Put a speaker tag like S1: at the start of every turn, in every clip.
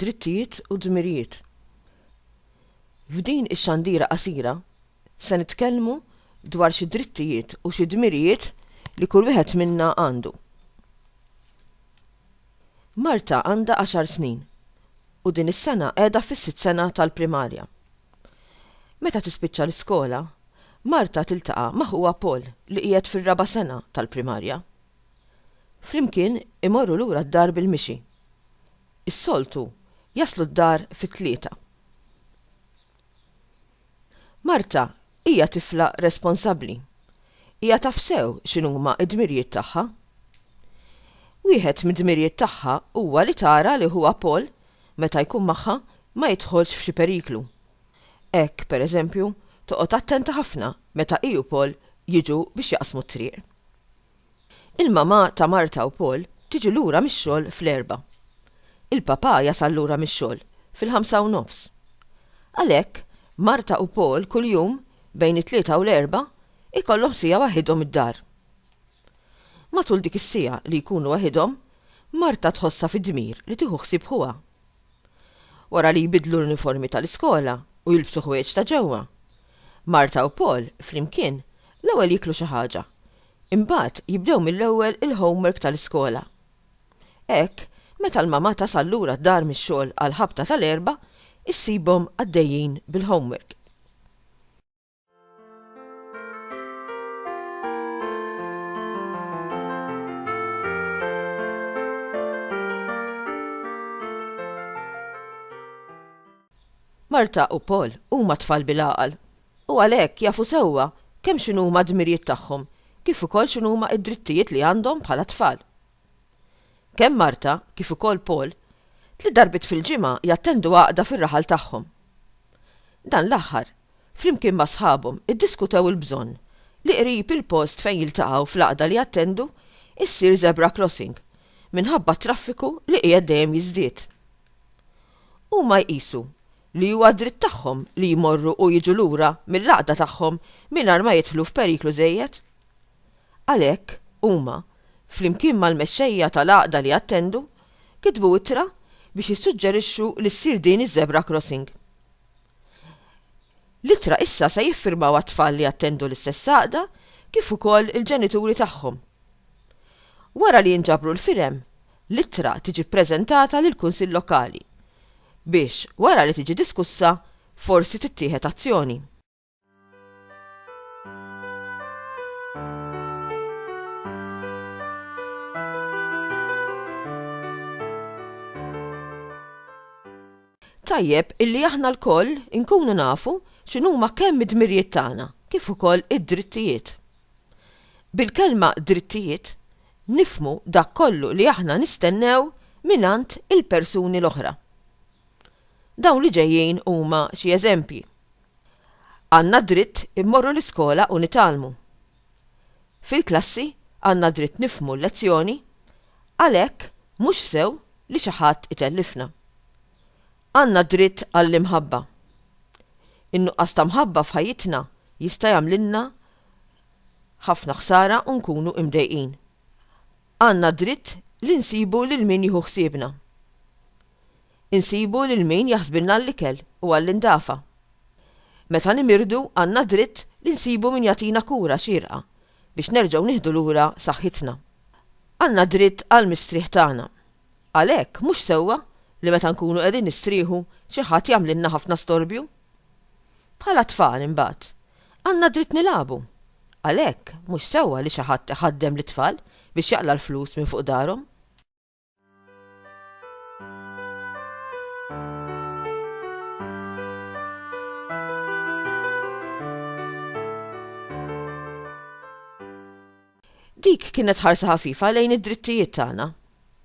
S1: drittijiet u dmirijiet. F'din ix-xandira qasira se nitkellmu dwar xi drittijiet u xi dmirijiet li kull wieħed minna għandu. Marta għandha 10 snin u din is-sena qiegħda fis-6 sena tal-primarja. Meta tispiċċa l-iskola, Marta tiltaqa' ma' ħuha Paul li qiegħed fir-4 sena tal-primarja. Flimkien imorru lura d-dar bil-mixi. Is-soltu jaslu d-dar fit-3. Marta hija tifla responsabbli. Hija taf sew x'inhuma d-dmirijiet tagħha. Wieħed mid-dmirijiet tagħha huwa li tara li huwa Paul meta jkun magħha ma jidħolx f'xi periklu. Hekk, pereżempju, toqgħod attenta ħafna meta hi u Paul jiġu biex jaqsmu t-triq. Il-mama ta' Marta u Paul tiġi lura mix-xogħol fl-4. Il-papà jasal lura mix-xogħol fil-5:30. Għalhekk Marta u Paul kuljum bejn it-3 u l-4 ikollhom sija waħedhom id-dar. Matul dik is-sija li jkunu waħedhom, Marta tħossha fid-dmir li tieħu ħsieb ħuha. Wara li jbidlu l-uniformi tal-iskola u jilbsu ħwejjeġ ta' ġewwa, Marta u Paul flimkien l-ewwel jiklu xi ħaġa. Imbagħad jibdew mill-ewwel il-homework tal-iskola. Hekk, meta l-mama tasal lura d-dar mix-xogħol għal ħabta tal-4, issibhom għaddejjin bil-homework. Marta u Paul huma tfal bil-għaqal u għalhekk jafu sewwa kemm x'inhuma d-dmirijiet tagħhom kif ukoll x'inhuma d-drittijiet li għandhom bħala tfal. Kemm Marta kif ukoll Paul 3 darbit fil-ġimgħa jattendu għaqda fir-raħal tagħhom. Dan l-aħħar, flimkien ma' sħabhom iddiskutew il-bżonn li qrib il-post fejn jiltaqgħu fl-għaqda li jattendu issir zebra crossing minħabba traffiku li qiegħed dejjem jiżdied. Huma jqisu li huwa dritt tagħhom li jmorru u jiġu lura mill-għaqda tagħhom mingħajr ma jidħlu f'periklu żejjed. Għalhekk huma flimkien mal-mexxejja tal-għaqda li jattendu kitbu ittra biex jissuġġerixxu li ssir din iż-zebra crossing. L-ittra issa se jiffirmaw għat-tfal li jattendu l-istess għaqda kif ukoll il-ġenituri tagħhom. Wara li jinġabru l-firem, l-ittra tiġi ppreżentata lill-Kunsill Lokali biex wara li tiġi diskussa forsi tittieħed azzjoni. Tajjeb illi aħna l-koll inkunu nafu x'inhuma kemm id-dmirijiet tagħna kif ukoll id-drittijiet. Bil-kelma drittijiet nifhmu dak kollu li aħna nistennew mingħand il-persuni l-oħra. Dawn li ġejjin huma xi eżempji. Għandna dritt immorru l-iskola u nitalmu. Fil-klassi għandna dritt nifhmu l-lezzjoni, għalhekk mhux sew li xi ħadd itellifna. Għandna dritt għall-imħabba. In-nuqqas ta' mħabba f'ħajjitna jista' jagħmlilna ħafna ħsara u nkunu imdejqin. Għandna dritt li nsibu lil min jieħu ħsiebna. Insibu lil min jaħsbilna l-ikel u għall-indafa. Meta nimirdu għandna dritt li nsibu min jagħtina kura xierqa biex nerġgħu nieħdu lura saħħitna. Għandna dritt għall-mistrieħ tagħna. Għalhekk mhux sewwa li meta nkunu qegħdin nistrieħu xi ħadd jagħmlilna ħafna storbju. Bħala tfal imbagħad għandna dritt nilagħbu. Għalhekk mhux sewwa li xi ħadd iħaddem lit-tfal biex jaqla l-flus minn fuq darhom. Dik kienet ħarsa ħafifa lejn id-drittijiet tagħna.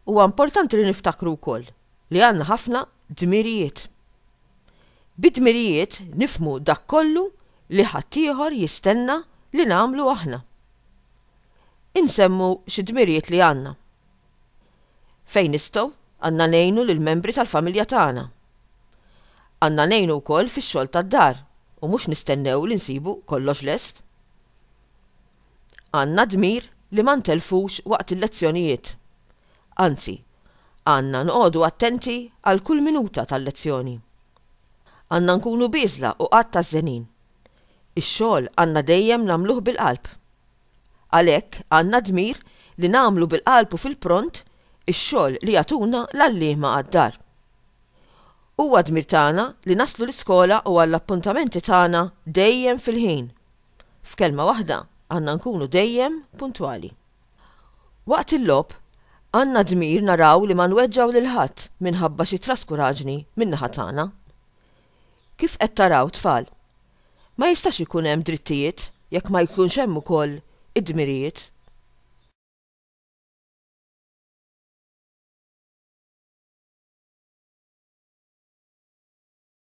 S1: Huwa importanti li niftakru wkoll li għandna ħafna dmirijiet. Bid-dmirijiet nifhmu dak kollu li ħadd ieħor jistenna li nagħmlu aħna. Insemmu xi dmirijiet li għandna. Fejn nistgħu għandna ngħinu lill-membri tal-familja tagħna. Għandna ngħinu wkoll fix-xogħol tad-dar u mhux nistennew li nsibu kollox lest. Għandna dmir li ma ntelfux waqt il-lezzjonijiet. Anzi, Għandna nqogħdu attenti għal kull minuta tal-lezzjoni. Għandna nkunu biżla u qatt taż-żenin. Ix-xogħol għandna dejjem nagħmluh bil-qalb. Għalhekk għandna dmir li nagħmlu bil-qalb u fil-pront ix-xogħol li jagħtuna l-għalliema għad-dar. Huwa dmir tagħna li naslu l-iskola u għall-appuntamenti tagħna dejjem fil-ħin. F'kelma waħda għandna nkunu dejjem puntwali. Waqt il-logħob għandna dmir naraw li ma nweġġgħu lil ħadd minħabba xi traskuraġni min-naħa tagħna. Kif qed taraw tfal? Ma jistax ikun hemm drittijiet jekk ma jkunx hemm ukoll id-dmirijiet.